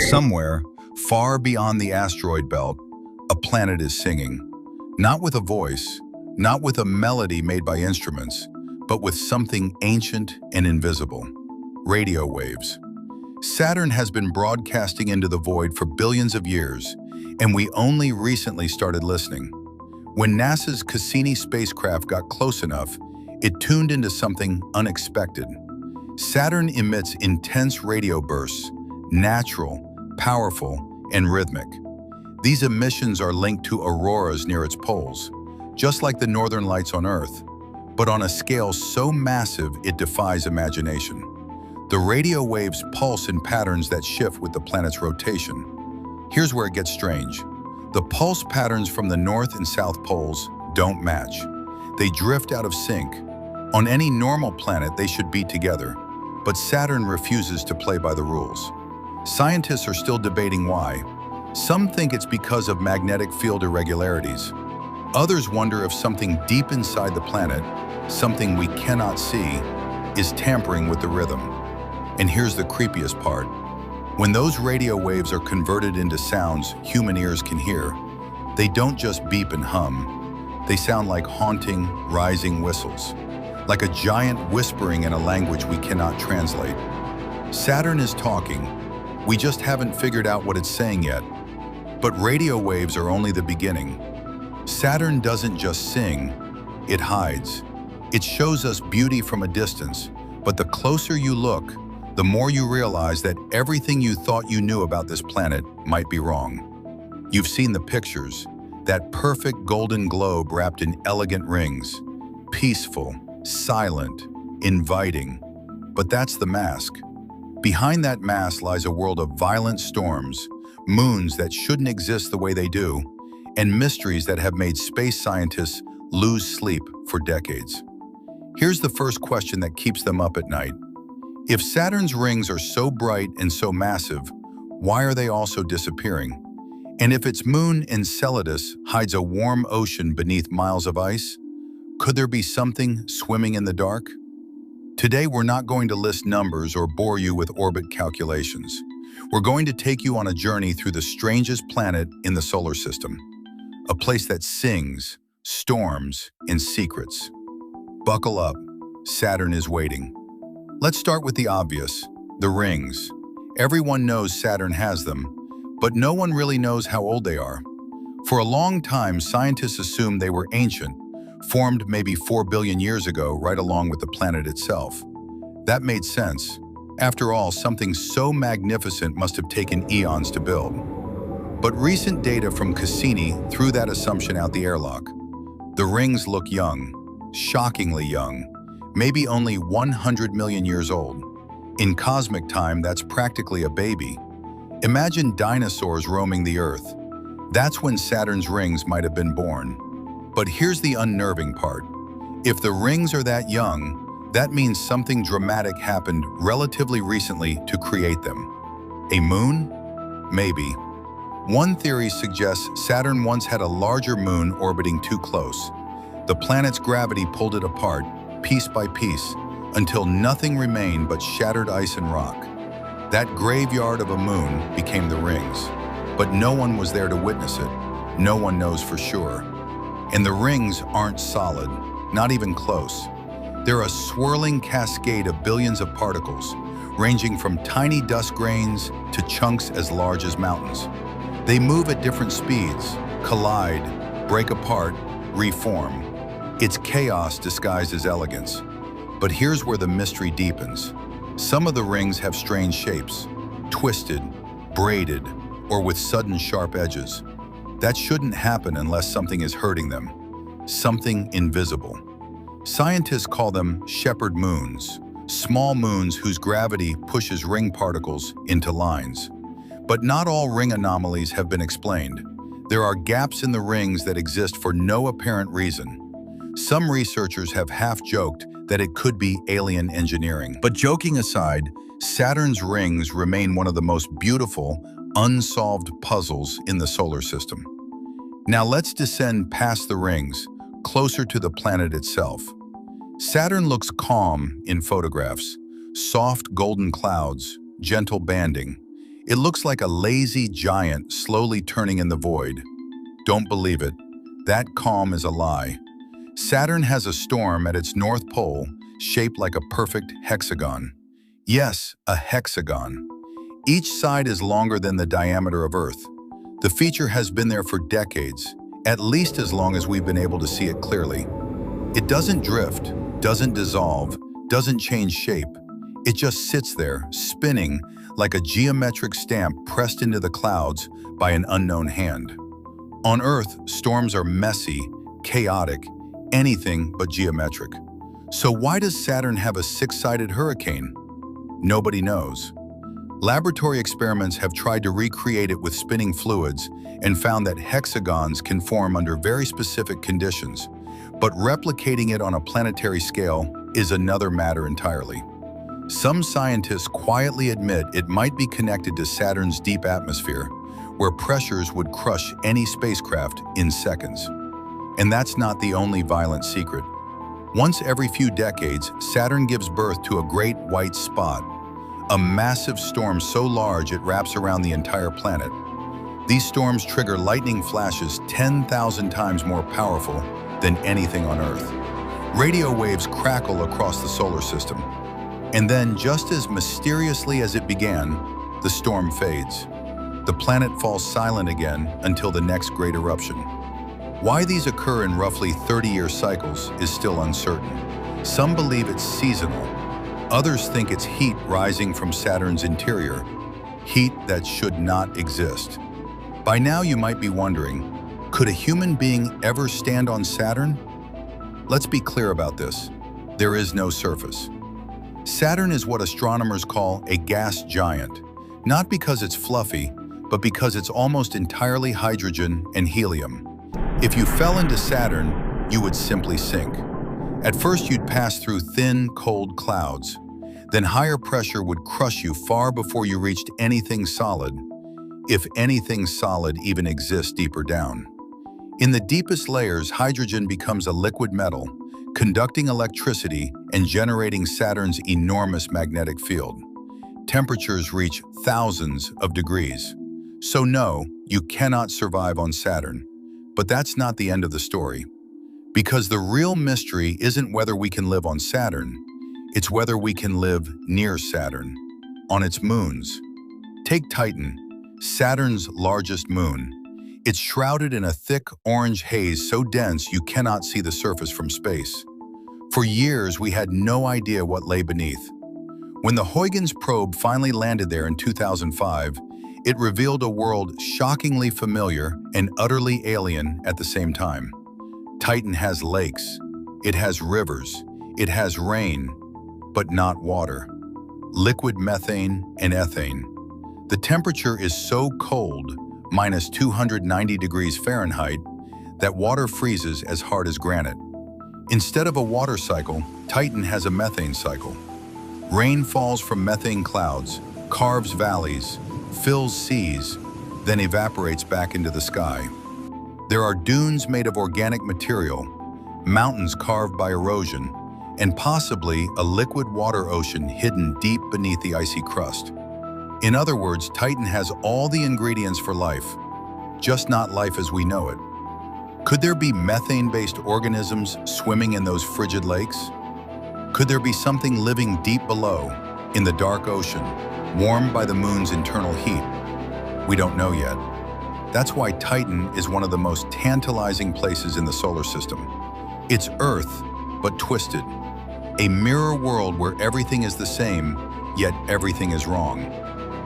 Somewhere, far beyond the asteroid belt, a planet is singing. Not with a voice, not with a melody made by instruments, but with something ancient and invisible. Radio waves. Saturn has been broadcasting into the void for billions of years, and we only recently started listening. When NASA's Cassini spacecraft got close enough, it tuned into something unexpected. Saturn emits intense radio bursts, natural, powerful, and rhythmic. These emissions are linked to auroras near its poles, just like the northern lights on Earth, but on a scale so massive it defies imagination. The radio waves pulse in patterns that shift with the planet's rotation. Here's where it gets strange. The pulse patterns from the north and south poles don't match. They drift out of sync. On any normal planet, they should be together, but Saturn refuses to play by the rules. Scientists are still debating why. Some think it's because of magnetic field irregularities. Others wonder if something deep inside the planet, something we cannot see, is tampering with the rhythm. And here's the creepiest part. When those radio waves are converted into sounds human ears can hear, they don't just beep and hum. They sound like haunting, rising whistles, like a giant whispering in a language we cannot translate. Saturn is talking. We just haven't figured out what it's saying yet. But radio waves are only the beginning. Saturn doesn't just sing, it hides. It shows us beauty from a distance, but the closer you look, the more you realize that everything you thought you knew about this planet might be wrong. You've seen the pictures, that perfect golden globe wrapped in elegant rings, peaceful, silent, inviting. But that's the mask. Behind that mask lies a world of violent storms, moons that shouldn't exist the way they do, and mysteries that have made space scientists lose sleep for decades. Here's the first question that keeps them up at night. If Saturn's rings are so bright and so massive, why are they also disappearing? And if its moon Enceladus hides a warm ocean beneath miles of ice, could there be something swimming in the dark? Today, we're not going to list numbers or bore you with orbit calculations. We're going to take you on a journey through the strangest planet in the solar system, a place that sings, storms, and secrets. Buckle up, Saturn is waiting. Let's start with the obvious, the rings. Everyone knows Saturn has them, but no one really knows how old they are. For a long time, scientists assumed they were ancient, formed maybe 4 billion years ago, right along with the planet itself. That made sense. After all, something so magnificent must have taken eons to build. But recent data from Cassini threw that assumption out the airlock. The rings look young, shockingly young, maybe only 100 million years old. In cosmic time, that's practically a baby. Imagine dinosaurs roaming the Earth. That's when Saturn's rings might have been born. But here's the unnerving part. If the rings are that young, that means something dramatic happened relatively recently to create them. A moon? Maybe. One theory suggests Saturn once had a larger moon orbiting too close. The planet's gravity pulled it apart, piece by piece, until nothing remained but shattered ice and rock. That graveyard of a moon became the rings. But no one was there to witness it. No one knows for sure. And the rings aren't solid, not even close. They're a swirling cascade of billions of particles, ranging from tiny dust grains to chunks as large as mountains. They move at different speeds, collide, break apart, reform. It's chaos disguised as elegance. But here's where the mystery deepens. Some of the rings have strange shapes, twisted, braided, or with sudden sharp edges. That shouldn't happen unless something is hurting them, something invisible. Scientists call them shepherd moons, small moons whose gravity pushes ring particles into lines. But not all ring anomalies have been explained. There are gaps in the rings that exist for no apparent reason. Some researchers have half-joked that it could be alien engineering. But joking aside, Saturn's rings remain one of the most beautiful, unsolved puzzles in the solar system. Now let's descend past the rings, closer to the planet itself. Saturn looks calm in photographs, soft golden clouds, gentle banding. It looks like a lazy giant slowly turning in the void. Don't believe it. That calm is a lie. Saturn has a storm at its north pole shaped like a perfect hexagon. Yes, a hexagon. Each side is longer than the diameter of Earth. The feature has been there for decades, at least as long as we've been able to see it clearly. It doesn't drift, doesn't dissolve, doesn't change shape. It just sits there, spinning like a geometric stamp pressed into the clouds by an unknown hand. On Earth, storms are messy, chaotic, anything but geometric. So why does Saturn have a six-sided hurricane? Nobody knows. Laboratory experiments have tried to recreate it with spinning fluids and found that hexagons can form under very specific conditions, but replicating it on a planetary scale is another matter entirely. Some scientists quietly admit it might be connected to Saturn's deep atmosphere, where pressures would crush any spacecraft in seconds. And that's not the only violent secret. Once every few decades, Saturn gives birth to a great white spot, a massive storm so large it wraps around the entire planet. These storms trigger lightning flashes 10,000 times more powerful than anything on Earth. Radio waves crackle across the solar system. And then, just as mysteriously as it began, the storm fades. The planet falls silent again until the next great eruption. Why these occur in roughly 30-year cycles is still uncertain. Some believe it's seasonal. Others think it's heat rising from Saturn's interior, heat that should not exist. By now you might be wondering, could a human being ever stand on Saturn? Let's be clear about this. There is no surface. Saturn is what astronomers call a gas giant, not because it's fluffy, but because it's almost entirely hydrogen and helium. If you fell into Saturn, you would simply sink. At first, you'd pass through thin, cold clouds. Then higher pressure would crush you far before you reached anything solid, if anything solid even exists deeper down. In the deepest layers, hydrogen becomes a liquid metal, conducting electricity and generating Saturn's enormous magnetic field. Temperatures reach thousands of degrees. So no, you cannot survive on Saturn. But that's not the end of the story. Because the real mystery isn't whether we can live on Saturn, it's whether we can live near Saturn, on its moons. Take Titan, Saturn's largest moon. It's shrouded in a thick orange haze so dense you cannot see the surface from space. For years, we had no idea what lay beneath. When the Huygens probe finally landed there in 2005, it revealed a world shockingly familiar and utterly alien at the same time. Titan has lakes, it has rivers, it has rain, but not water. Liquid methane and ethane. The temperature is so cold, minus 290 degrees Fahrenheit, that water freezes as hard as granite. Instead of a water cycle, Titan has a methane cycle. Rain falls from methane clouds, carves valleys, fills seas, then evaporates back into the sky. There are dunes made of organic material, mountains carved by erosion, and possibly a liquid water ocean hidden deep beneath the icy crust. In other words, Titan has all the ingredients for life, just not life as we know it. Could there be methane-based organisms swimming in those frigid lakes? Could there be something living deep below, in the dark ocean, warmed by the moon's internal heat? We don't know yet. That's why Titan is one of the most tantalizing places in the solar system. It's Earth, but twisted. A mirror world where everything is the same, yet everything is wrong.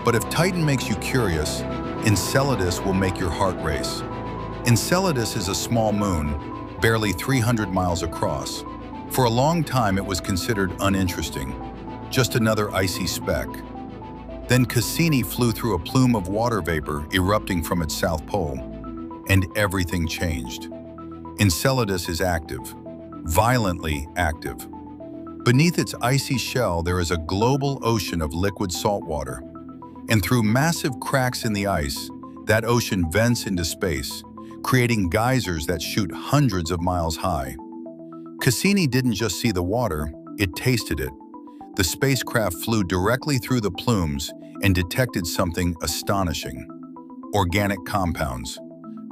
But if Titan makes you curious, Enceladus will make your heart race. Enceladus is a small moon, barely 300 miles across. For a long time, it was considered uninteresting, just another icy speck. Then Cassini flew through a plume of water vapor erupting from its south pole, and everything changed. Enceladus is active, violently active. Beneath its icy shell, there is a global ocean of liquid salt water. And through massive cracks in the ice, that ocean vents into space, creating geysers that shoot hundreds of miles high. Cassini didn't just see the water, it tasted it. The spacecraft flew directly through the plumes and detected something astonishing. Organic compounds,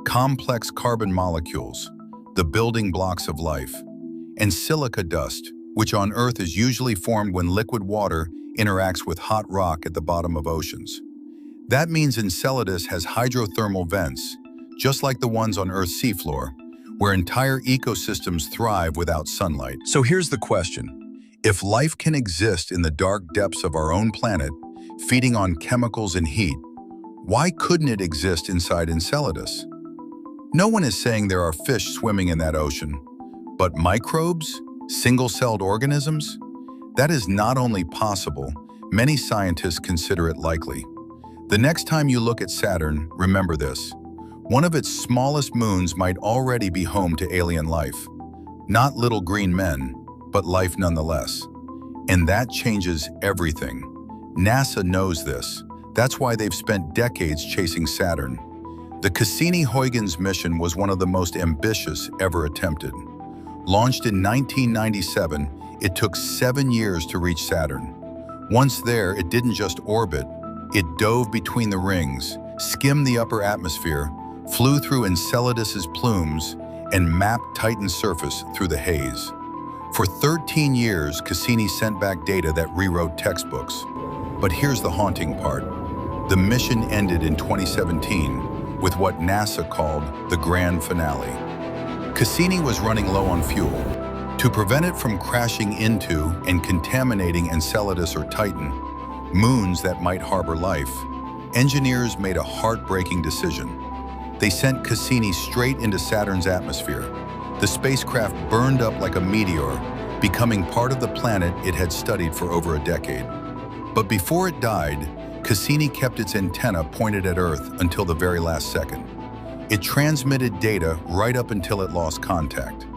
complex carbon molecules, the building blocks of life, and silica dust, which on Earth is usually formed when liquid water interacts with hot rock at the bottom of oceans. That means Enceladus has hydrothermal vents, just like the ones on Earth's seafloor, where entire ecosystems thrive without sunlight. So here's the question. If life can exist in the dark depths of our own planet, feeding on chemicals and heat, why couldn't it exist inside Enceladus? No one is saying there are fish swimming in that ocean, but microbes? Single-celled organisms? That is not only possible, many scientists consider it likely. The next time you look at Saturn, remember this. One of its smallest moons might already be home to alien life. Not little green men, but life nonetheless. And that changes everything. NASA knows this. That's why they've spent decades chasing Saturn. The Cassini-Huygens mission was one of the most ambitious ever attempted. Launched in 1997, it took 7 years to reach Saturn. Once there, it didn't just orbit. It dove between the rings, skimmed the upper atmosphere, flew through Enceladus's plumes, and mapped Titan's surface through the haze. For 13 years, Cassini sent back data that rewrote textbooks. But here's the haunting part. The mission ended in 2017 with what NASA called the grand finale. Cassini was running low on fuel. To prevent it from crashing into and contaminating Enceladus or Titan, moons that might harbor life, engineers made a heartbreaking decision. They sent Cassini straight into Saturn's atmosphere. The spacecraft burned up like a meteor, becoming part of the planet it had studied for over a decade. But before it died, Cassini kept its antenna pointed at Earth until the very last second. It transmitted data right up until it lost contact.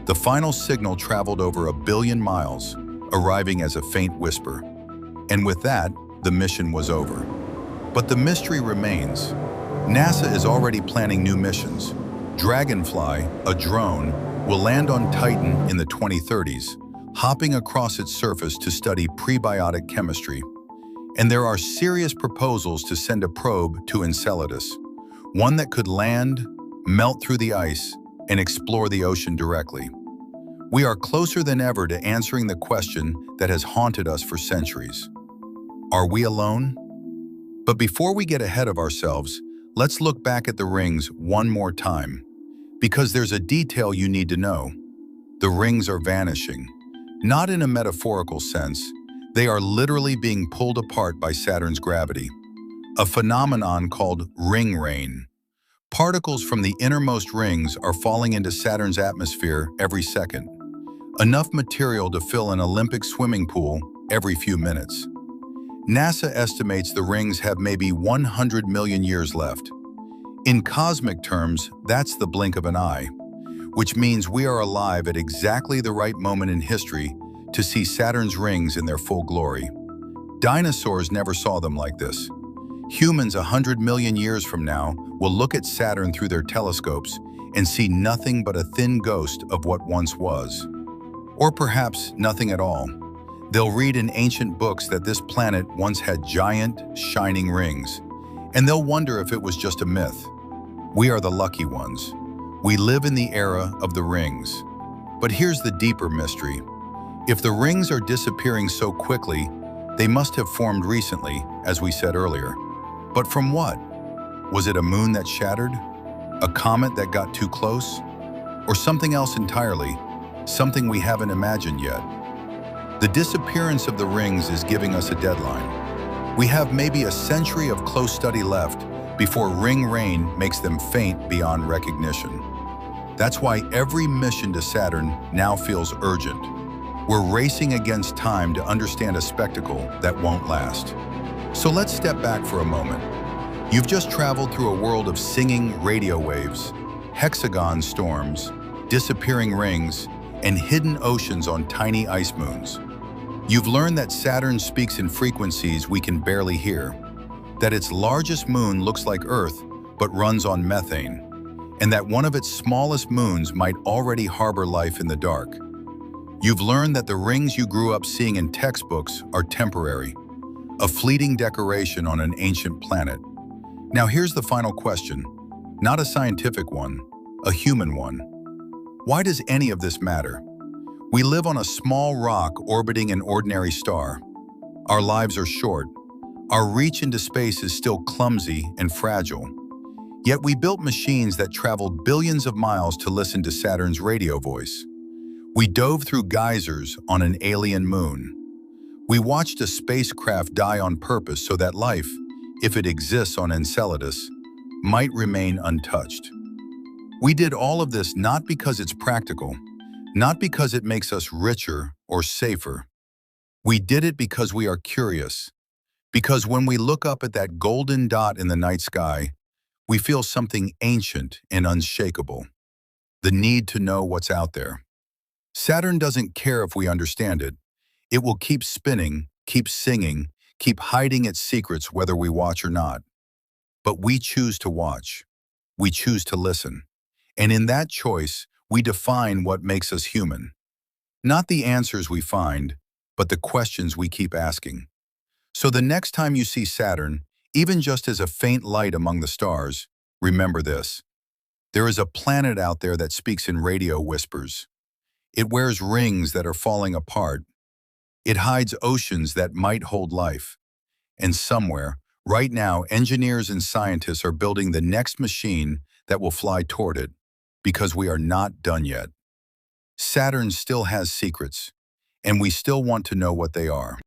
The final signal traveled over 1 billion miles, arriving as a faint whisper. And with that, the mission was over. But the mystery remains. NASA is already planning new missions. Dragonfly, a drone, will land on Titan in the 2030s, hopping across its surface to study prebiotic chemistry. And there are serious proposals to send a probe to Enceladus, one that could land, melt through the ice, and explore the ocean directly. We are closer than ever to answering the question that has haunted us for centuries. Are we alone? But before we get ahead of ourselves, let's look back at the rings one more time, because there's a detail you need to know. The rings are vanishing. Not in a metaphorical sense, they are literally being pulled apart by Saturn's gravity, a phenomenon called ring rain. Particles from the innermost rings are falling into Saturn's atmosphere every second, enough material to fill an Olympic swimming pool every few minutes. NASA estimates the rings have maybe 100 million years left. In cosmic terms, that's the blink of an eye, which means we are alive at exactly the right moment in history to see Saturn's rings in their full glory. Dinosaurs never saw them like this. Humans 100 million years from now will look at Saturn through their telescopes and see nothing but a thin ghost of what once was. Or perhaps nothing at all. They'll read in ancient books that this planet once had giant, shining rings, and they'll wonder if it was just a myth. We are the lucky ones. We live in the era of the rings. But here's the deeper mystery. If the rings are disappearing so quickly, they must have formed recently, as we said earlier. But from what? Was it a moon that shattered? A comet that got too close? Or something else entirely? Something we haven't imagined yet? The disappearance of the rings is giving us a deadline. We have maybe a century of close study left before ring rain makes them faint beyond recognition. That's why every mission to Saturn now feels urgent. We're racing against time to understand a spectacle that won't last. So let's step back for a moment. You've just traveled through a world of singing radio waves, hexagon storms, disappearing rings, and hidden oceans on tiny ice moons. You've learned that Saturn speaks in frequencies we can barely hear, that its largest moon looks like Earth but runs on methane, and that one of its smallest moons might already harbor life in the dark. You've learned that the rings you grew up seeing in textbooks are temporary, a fleeting decoration on an ancient planet. Now here's the final question, not a scientific one, a human one. Why does any of this matter? We live on a small rock orbiting an ordinary star. Our lives are short. Our reach into space is still clumsy and fragile. Yet we built machines that traveled billions of miles to listen to Saturn's radio voice. We dove through geysers on an alien moon. We watched a spacecraft die on purpose so that life, if it exists on Enceladus, might remain untouched. We did all of this not because it's practical, not because it makes us richer or safer. We did it because we are curious, because when we look up at that golden dot in the night sky, we feel something ancient and unshakable, the need to know what's out there. Saturn doesn't care if we understand it. It will keep spinning, keep singing, keep hiding its secrets whether we watch or not. But we choose to watch. We choose to listen. And in that choice, we define what makes us human. Not the answers we find, but the questions we keep asking. So the next time you see Saturn, even just as a faint light among the stars, remember this. There is a planet out there that speaks in radio whispers. It wears rings that are falling apart. It hides oceans that might hold life. And somewhere, right now, engineers and scientists are building the next machine that will fly toward it, because we are not done yet. Saturn still has secrets, and we still want to know what they are.